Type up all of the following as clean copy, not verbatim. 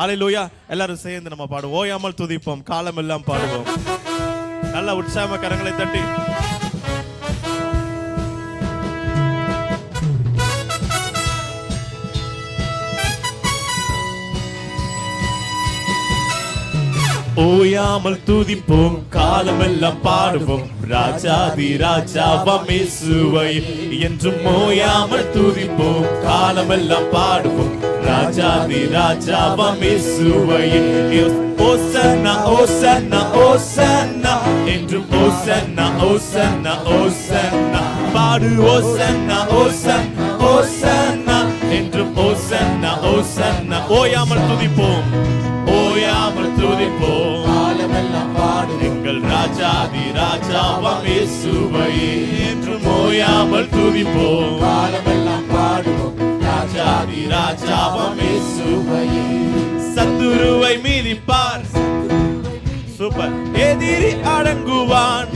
ஹல்லேலூயா. எல்லாரும் சேர்ந்து நம்ம பாடுவோம். ஓயாமல் துதிப்போம், காலமெல்லாம் பாடுவோம். நல்ல உற்சாக கரங்களை தட்டி ஓயாமல் துதிப்போம், காலமெல்லாம் பாடுவோம். ராஜாதி ராஜாவாம் இயேசுவை என்றும் ஓயாமல் துதிப்போம், காலமெல்லாம் பாடுவோம். ராஜாதி ராஜாவாம் இயேசுவை ஓசன்னா ஓசன்னா ஓசன்னா என்றும் ஓசன்னா ஓசன்னா ஓசன்னா பாடு. ஓசன்னா ஓசன்னா ஓசன்னா என்றும் ஓசன்னா ஓசன்னா. ஓயாமல் துதிப்போம், ஓயாமல் துதிப்போம், காலமெல்லாம் பாடு. எங்கள் ராஜாதி ராஜாவாம் இயேசுவை என்றும் ஓயாமல் துதிப்போம், காலமெல்லாம் பாடுவோம். ராஜாதி ராஜாவாம் இயேசுவை. சத்துருவை மீதிப்பார், சூப்பர். எதிரி அடங்குவான்,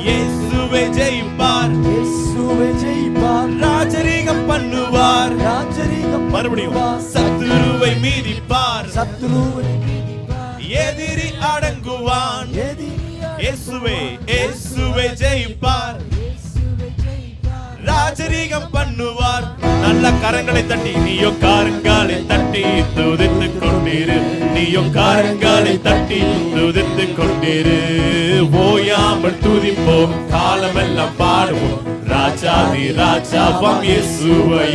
இயேசுவை ஜெயிப்பார், இயேசுவை ஜெயிப்பார். ராஜரீகம் பண்ணுவார், ராஜரீகம். மறுபடியும் சத்துருவை மீதிப்பார், சத்துருவை. எதிரி அடங்குவான், இயேசுவை இயேசுவை ஜெயிப்பார், ராஜரீகம் பண்ணுவார். நல்ல கரங்களை தட்டி நீயோ காரங்களை தட்டி துதித்துக் கொண்டிரு, நீயோ காரங்களை தட்டி துதித்துக் கொண்டிரு. ஓயாமல் துதிப்போம், காலமெல்லாம் பாடுவோம். ராஜாதி ராஜாவாம் இயேசுவை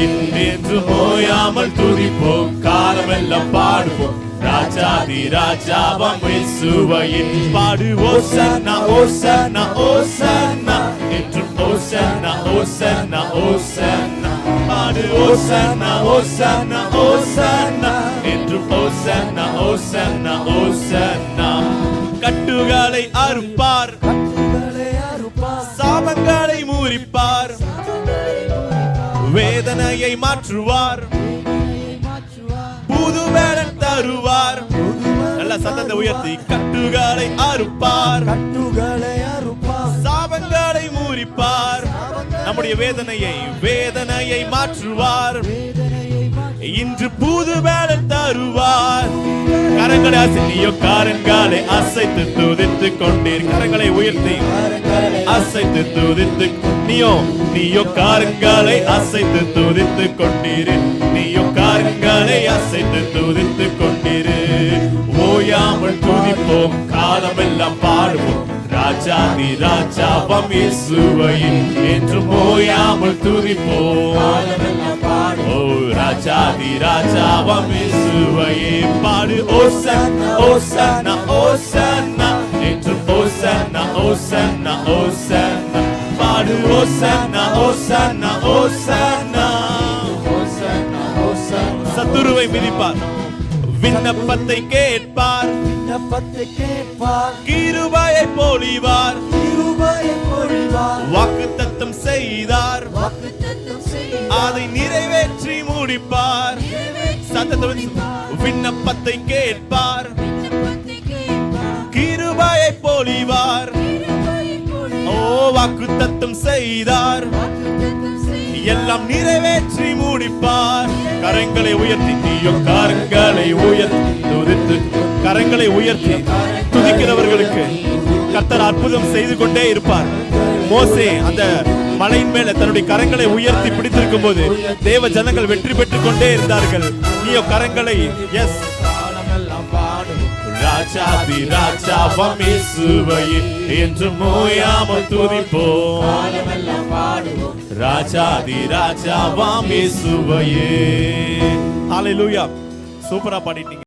என்று ஓயாமல் துதிப்போம், காலமெல்லாம் பாடுவோம். ராஜாதி ராஜாவாம் இயேசுவை பாடு. ஓசன்னா ஓசன்னா ஓசன்னா என்றும் ஓசன்னா ஓசன்னா ஓசன்னா பாடு. ஓசன்னா ஓசன்னா ஓசன்னா என்றும் ஓசன்னா ஓசன்னா ஓசன்னா. கட்டுகளை அறுப்பார், சாபங்களை முறிப்பார், வேதனையை மாற்றுவார், புது வேடன் தருவார். நல்ல சத்தத்தை உயர்த்தி கட்டுகளை அறுப்பார், கட்டுகளை அறுப்பார், சாபங்களை முறிப்பார், நம்முடைய வேதனையை மாற்றுவார், இன்று புது வேடன் தருவார். கரங்களை அசைத்து காரங்களை அசைத்து துதித்துக் கொண்டீர். கரங்களை உயர்த்தி அசைத்து துதித்து நீயோ காரங்களை அசைத்து துதித்துக் கொண்டீர். நீயோ காரங்களை அசைத்து துதித்துக் கொண்டீர். ஓயாமல் துதிப்போம், காலமெல்லாம் பாடுவோம். ராஜாதி ராஜாவாம் இயேசுவை என்றும் ஓயாமல் துதிப்போம். ஓ ராஜாதி ராஜாவாம் இயேசுவை பாடு. ஓசன்னா ஓசன்னா ஓசன்னா என்றும் ஓசன்னா ஓசன்னா ஓசன்னா பாடு. ஓசன்னா ஓசன்னா ஓசன்னா ஓசன்னா ஓசன்னா. சத்துருவை மிதிப்பார், விண்ணப்பத்தை கேட்பார், விண்ணப்பத்தை கேட்பார், கிருபையை பொழிவார், கிருபையை பொழிவார். வாக்குத்தத்தம் செய்தார், வாக்குத்தத்தம் செய்தார், அதை நிறைவேற்றி முடிப்பார். விண்ணப்பத்தை கேட்பார், கிருபையை பொழிவார், ஓ வாக்குத்தத்தம் செய்தார், எல்லாம் நிறைவேற்றி முடிப்பார். கரங்களை உயர்த்தி நீயோ கரங்களை உயர்த்தி துதித்து, கரங்களை உயர்த்தி துதிக்கிறவர்களுக்கு கர்த்தர் அற்புதம் செய்து கொண்டே இருப்பார். மோசே அந்த மலையின் மேல தன்னுடைய கரங்களை உயர்த்தி பிடித்திருக்கும் போது தேவ ஜனங்கள் வெற்றி பெற்றுக் கொண்டே இருந்தார்கள். நீயோ கரங்களை எஸ் ராஜாதி ராஜாவாம் இயேசுவை என்றும் ஓயாமல் துதிப்போம். ராஜாதி ராஜாவாம் இயேசுவை. ஹல்லேலூயா. சூப்பரா பாடிட்டீங்க.